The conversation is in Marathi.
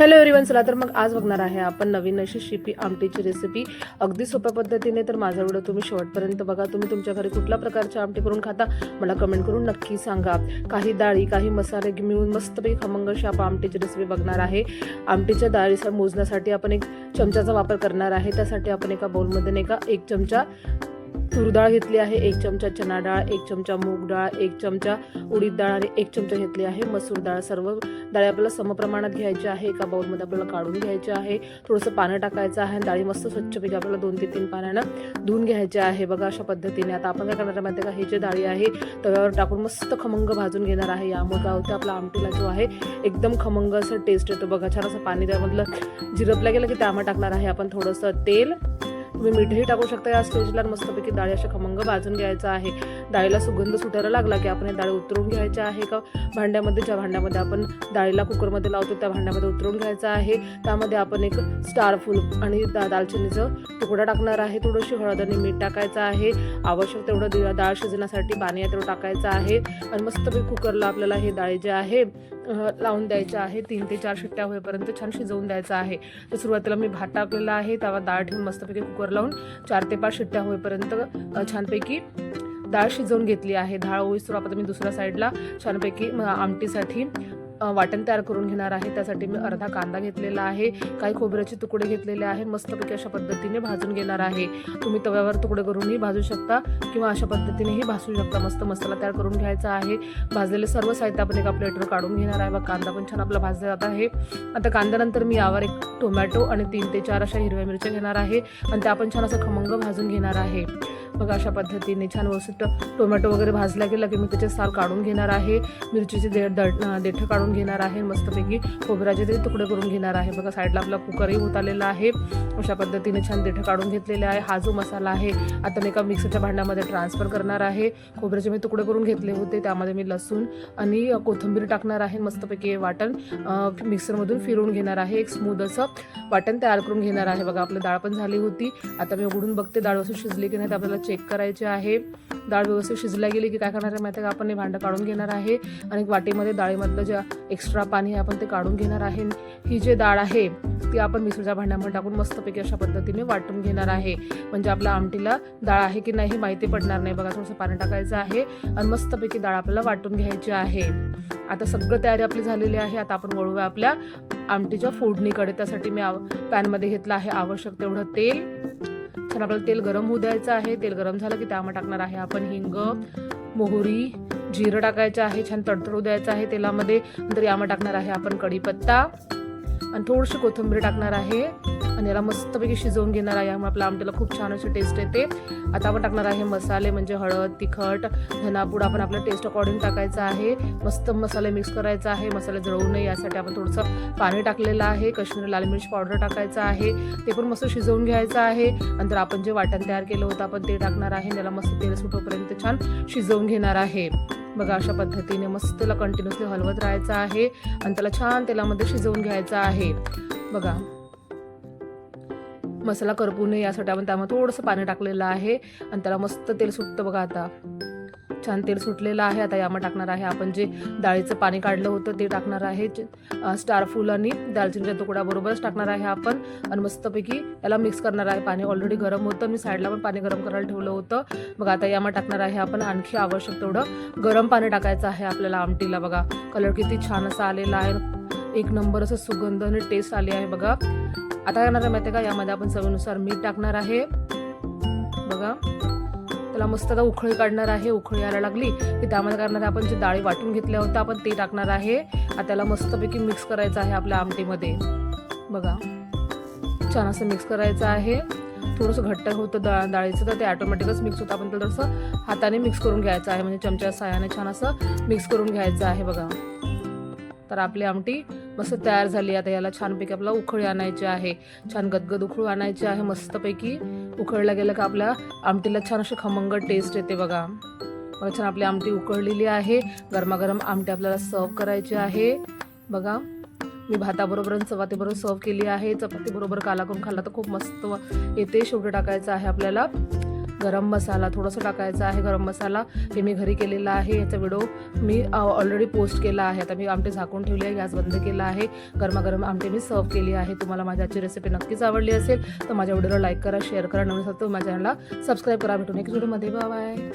हॅलो एव्हरीवन, चला तर मग आज बघणार आहे आपण नवीन अशी शिपी आमटीची रेसिपी अगदी सोप्या पद्धतीने. तर माझा व्हिडिओ तुम्ही शेवटपर्यंत बघा. तुम्ही तुमच्या घरी कुठल्या प्रकारची आमटी करून खाता मला कमेंट करून नक्की सांगा. काही डाळी काही मसाले मिळून मस्तपैकी खमंग अशी आपण आमटीची रेसिपी बघणार आहे. आमटीच्या डाळीचा मोजण्यासाठी आपण एक चमचाचा वापर करणार आहे. त्यासाठी आपण एका बाउलमध्ये एक चमचा तूर डाळ घेतली आहे, 1 चमचा चना डाळ, 1 चमचा मूग डाळ, 1 चमचा उडीद डाळ आणि 1 चमचा घेतली आहे मसूर डाळ. सर्व डाळी आपल्याला समप्रमाणात घ्यायची आहे. एका बाउलमध्ये आपल्याला काढून घ्यायचे आहे. थोडंसं पाणी टाकायचं आहे. डाळी मस्त स्वच्छपैकी आपल्याला 2 ते 3 पाण्यानं धुवून घ्यायचे आहे. बघा अशा पद्धतीने. आता आपण काय करणार आहे माहिती आहे का, हे जे डाळी आहे तव्यावर टाकून मस्त खमंग भाजून घेणार आहे. यामुळे काय होतं, आपला आमटीला जो आहे एकदम खमंग असं टेस्ट येतो. बघा छान असं पाणी त्यामधलं जिरपलं गेलं की त्यामध्ये टाकणार आहे आपण थोडंसं तेल. तुम्ही मीठही टाकू शकता या स्टेजला. मस्तपैकी डाळी अशा खमंग भाजून घ्यायचं आहे. डाळीला सुगंध सुटायला लागला की आपण हे डाळी उतरवून घ्यायच्या आहे का भांड्यामध्ये. ज्या भांड्यामध्ये आपण डाळीला कुकरमध्ये लावतो त्या भांड्यामध्ये उतरवून घ्यायचं आहे. त्यामध्ये आपण एक स्टार फूल आणि दालचिनीचं तुकडा टाकणार आहे. थोडीशी हळद आणि मीठ टाकायचं आहे. आवश्यक तेवढं डाळ शिजण्यासाठी पाणी तेवढं टाकायचं आहे. आणि मस्तपैकी कुकरला आपल्याला हे डाळी जे आहे लावून द्यायचं आहे. 3 ते 4 शिट्ट्या होईपर्यंत छान शिजवून द्यायचं आहे. तर सुरुवातीला मी भात टाकलेला आहे. त्यावर डाळ ठेवून मस्तपैकी कुकर लावून 4 ते 5 शिट्ट्या होईपर्यंत छानपैकी डाळ शिजवून घेतली आहे. डाळ होईस्तोवर आता मी दुसऱ्या साईडला छानपैकी आमटीसाठी वाटण तयार करून घेणार आहे. त्यासाठी मी अर्धा कांदा घेतलेला आहे, काही खोबऱ्याचे तुकडे घेतलेले आहेत. मस्तपैकी अशा पद्धतीने भाजून घेणार आहे. तुम्ही तव्यावर तुकडे करूनही भाजू शकता किंवा अशा पद्धतीनेही भाजू शकता. मस्त मसाला तयार करून घ्यायचा आहे. भाजलेले सर्व साहित्य आपण एका प्लेटवर काढून घेणार आहे. कांदा पण छान आपला भाजला जात आहे. आता कांद्यानंतर मी यावर 1 टोमॅटो आणि 3 ते 4 अशा हिरव्या मिरच्या घेणार आहे आणि त्या पण छान असं खमंग भाजून घेणार आहे. बघा अशा पद्धतीने छान व्यवस्थित टोमॅटो वगैरे भाजला गेला की मी त्याचे साल काढून घेणार आहे. मिरचीचे देठं काढून घेणार आहे. मस्तपैकी खोबऱ्याचे ते तुकडे करून घेणार आहे. बघा साईडला आपला कुकरही होत आलेला आहे. अशा पद्धतीने छान देठं काढून घेतलेले आहे. हा जो मसाला आहे आता मी एका मिक्सरच्या भांड्यामध्ये ट्रान्सफर करणार आहे. खोबऱ्याचे मी तुकडे करून घेतले होते, त्यामध्ये मी लसूण आणि कोथिंबीर टाकणार आहे. मस्तपैकी वाटण मिक्सरमधून फिरवून घेणार आहे. एक स्मूथ असं वाटण तयार करून घेणार आहे. बघा आपली डाळ पण झाली होती. आता मी उघडून बघते डाळ व्यवस्थित शिजली की नाही, आपल्याला चेक करायचे आहे. डाळ व्यवस्थित शिजल्या गेली की काय करणार आहे माहिती आहे का, आपण हे भांडं काढून घेणार आहे आणि वाटीमध्ये डाळीमधलं जे एक्स्ट्रा पाणी आहे आपण ते काढून घेणार आहे. ही जे डाळ आहे ती आपण मिक्सरच्या भांड्यामध्ये टाकून मस्तपैकी अशा पद्धतीने वाटून घेणार आहे. म्हणजे आपल्या आमटीला डाळ आहे की नाही हे माहिती पडणार नाही. बघा थोडंसं पाणी टाकायचं आहे आणि मस्तपैकी डाळ आपल्याला वाटून घ्यायची आहे. आता सगळं तयारी आपली झालेली आहे. आता आपण वळूया आपल्या आमटीच्या फोडणीकडे. त्यासाठी मी पॅनमध्ये घेतलं आहे आवश्यक तेवढं तेल. छान आपल्याला तेल गरम होऊ द्यायचं आहे. तेल गरम झालं की त्यामध्ये टाकणार आहे आपण हिंग, मोहरी, जिरं टाकायचं आहे. छान तडतडू द्यायचं आहे तेलामध्ये. नंतर यामध्ये टाकणार आहे आपण कढीपत्ता आणि थोडीशी कोथिंबीर टाकणार आहे आणि याला मस्तपैकी शिजवून घेणार आहे. यामुळे आपल्या आमटीला खूप छान अशी टेस्ट येते. आता आपण टाकणार आहे मसाले, म्हणजे हळद, तिखट, धनापूड आपण आपल्या टेस्ट अकॉर्डिंग टाकायचं आहे. मस्त मसाले मिक्स करायचा आहे. मसाले जळू नये यासाठी आपण थोडंसं पाणी टाकलेलं आहे. काश्मीरी लाल मिर्च पावडर टाकायचं आहे. ते पण मस्त शिजवून घ्यायचं आहे. नंतर आपण जे वाटण तयार केलं होतं आपण ते टाकणार आहे. त्याला मस्त तेल सुटोपर्यंत छान शिजवून घेणार आहे. बघा अशा पद्धतीने मस्त त्याला कंटिन्युअसली हलवत राहायचं आहे आणि त्याला छान तेलामध्ये शिजवून घ्यायचं आहे. बघा मसाला करपू नये यासाठी आपण त्यामध्ये थोडंसं पाणी टाकलेलं आहे आणि त्याला मस्त तेल सुटतं. बघा आता छान तेल सुटलेलं आहे. आता यामध्ये टाकणार आहे आपण जे डाळीचं पाणी काढलं होतं ते टाकणार आहे. स्टार फूल आणि दालचिनीच्या तुकड्याबरोबरच टाकणार आहे आपण आणि मस्तपैकी याला मिक्स करणार आहे. पाणी ऑलरेडी गरम होतं, मी साईडला पण पाणी गरम करायला ठेवलं होतं. मग आता यामध्ये टाकणार आहे आपण आणखी आवश्यक तेवढं गरम पाणी टाकायचं आहे आपल्याला आमटीला. बघा कलर किती छान असा आलेला आहे. एक नंबर असं सुगंध आणि टेस्ट आली आहे. बघा आता करणार आहे माहिती आहे का, यामध्ये आपण चवीनुसार मीठ टाकणार आहे. बघा त्याला मस्त आता उकळी काढणार आहे. उकळी यायला लागली की त्यामध्ये करणार आहे आपण जे डाळी वाटून घेतल्या होत्या आपण ते टाकणार आहे. आता त्याला मस्तपैकी मिक्स करायचं आहे आपल्या आमटीमध्ये. बघा छान असं मिक्स करायचं आहे. थोडंसं घट्ट होतं डाळीचं तर ते ऑटोमॅटिकच मिक्स होतं. आपण त्याला थोडंसं हाताने मिक्स करून घ्यायचं आहे, म्हणजे चमच्या साहाय्याने छान असं मिक्स करून घ्यायचं आहे. बघा तर आपली आमटी मस्त तयार झाली. आता याला छानपैकी आपल्याला उकळी आणायची आहे. छान गदगद उकळू आणायची आहे. मस्तपैकी उकळला गेलं का आपल्या आमटीला छान अशी खमंग टेस्ट येते. बघा छान आपली आमटी उकळलेली आहे. गरमागरम आमटी आपल्याला सर्व करायची आहे. बघा मी भाताबरोबर आणि चपातीबरोबर सर्व केली आहे. चपातीबरोबर काला करून खाल्ला तर खूप मस्त येते. शेवटी टाकायचं आहे आपल्याला गरम मसाला थोडंसं टाकायचं आहे. गरम मसाला हे मी घरी केलेला आहे. याचा व्हिडिओ मी ऑलरेडी पोस्ट केला आहे. आता मी आमटी झाकून ठेवली आहे, गॅस बंद केला आहे. गरमागरम आमटी मी सर्व केली आहे. तुम्हाला माझी आजची रेसिपी नक्कीच आवडली असेल तर माझ्या व्हिडिओला लाईक करा, शेअर करा, नवीन असेल तर माझ्या चॅनलला सबस्क्राईब करा. भेटून एक व्हिडिओमध्ये. बाय.